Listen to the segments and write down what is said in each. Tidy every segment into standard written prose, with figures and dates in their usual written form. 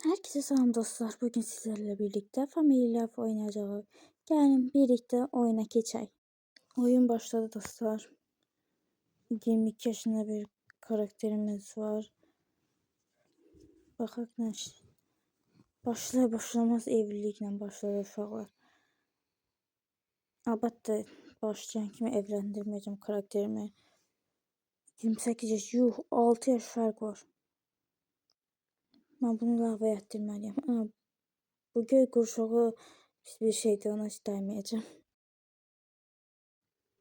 Herkese selam dostlar. Bugün sizlerle birlikte Family Life oynayacağız. Gelin birlikte oyuna geçelim. Oyun başladı dostlar. 22 yaşında bir karakterimiz var. Bakaq ne iş. Başlamaz evliliklə başladı uşaqlar. Albatta başlayan kimi evləndirməyəcəm karakterimi. 28 yaş, 6 yaş fark var. Ben bunu lavaya etdirməliyəm. Bu göy qurşağı pis bir şeydir, ona hiç daymayacağım.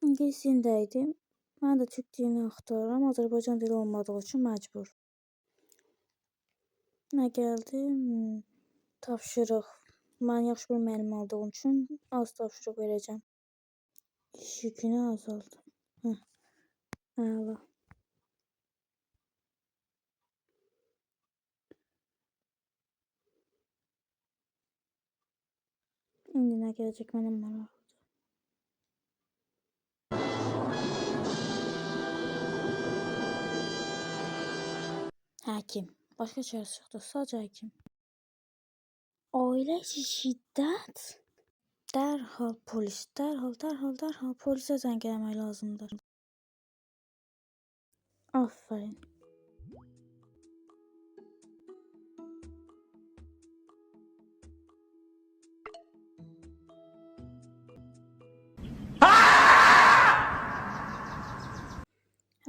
İngilis dilindəydi. Mən də Türk dilini axtarıram. Azərbaycan dili olmadığı üçün məcbur. Nə gəldi? Tapşırıq. Mən yaxşı bir müəllim aldığım üçün az tapşırıq verəcəm. İş yükünü azaldım. Əla. İndi nə gələcək mənim maraqlıdır. Həkim. Başqa çarəsi yoxdur. Sadəcə həkim. Ailə içi şiddət. Dərhal polis. Dərhal polisə zəng eləmək lazımdır. Aferin.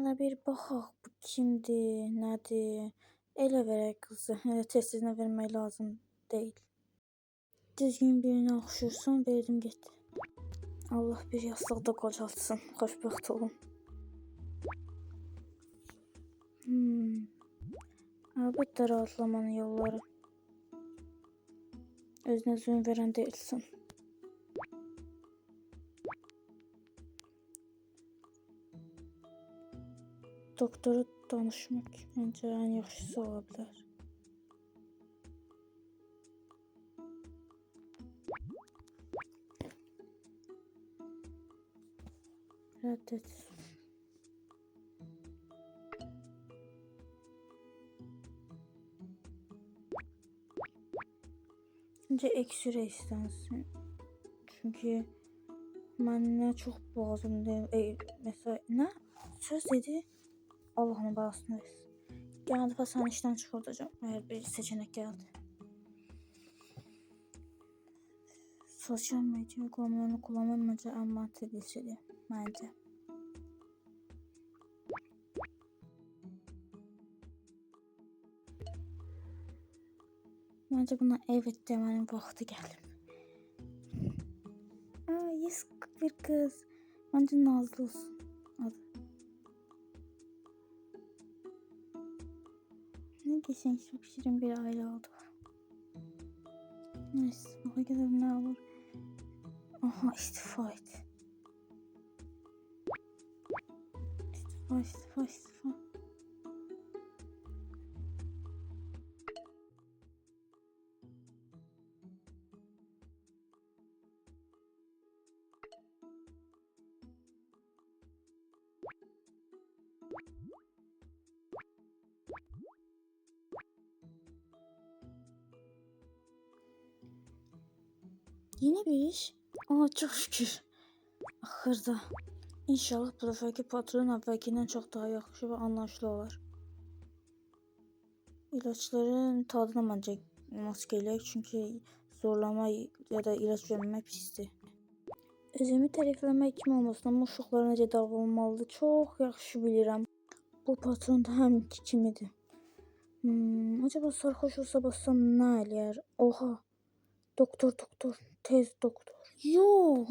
Hələ bir baxaq bu kimdir, nədir? Elə verək qızı. Elə tez-tezlə vermək lazım deyil. Düzgün birini oxşursan verdim getdi. Allah bir yastıqda qocaltsın. Xoşbəxt olun. Əlbəttə rahatlamanın yolları. Özünə zulm verən deyilsən. Doktora danışmaq məncə ən yaxşısı ola bilər. Rədd et. Öncə X-ray istənsin. Çünki mənə çox lazımdır. Mesela nə? Söz dedi. Allah'ın bağışını versin. Gələn dəfə səni işdən çıxardacağım. Əgər bir seçenek gəldi. Sosial medya uygulamalarını kullanmam məncə ən mantıqlısıdır. Məncə. Məncə buna evet demənin vaxtı gəlib. Yes, bir kız. Məncə nazlı olsun. Adı. Ne geçen çok şirin bir aile olduk. Neyse, o kadar ne olur. Aha, istifa et. İstifa. Yeni bir iş. Çok şükür. Axırda. İnşallah bu dəfəki patron əvvəlkindən çox daha yaxşı və anlaşılı olar. İlaçların tadına məncə maske eləyək, çünki zorlama ya da ilaç verməmək pisdir. Özümü tərifləmək kimi olmasın, amma uşaqlar necə davranmalıdır çox yaxşı bilirəm. Bu patron da həminki kimidir. Acaba sarhoş olsa bassam nə eləyər? Oha. Doktor, tez doktor. Yox.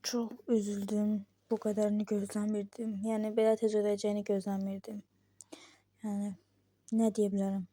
Çox üzüldüm. Bu qədərini gözləmirdim. Yəni belə tez öləcəyini gözləmirdim. Yəni nə deyə bilərəm?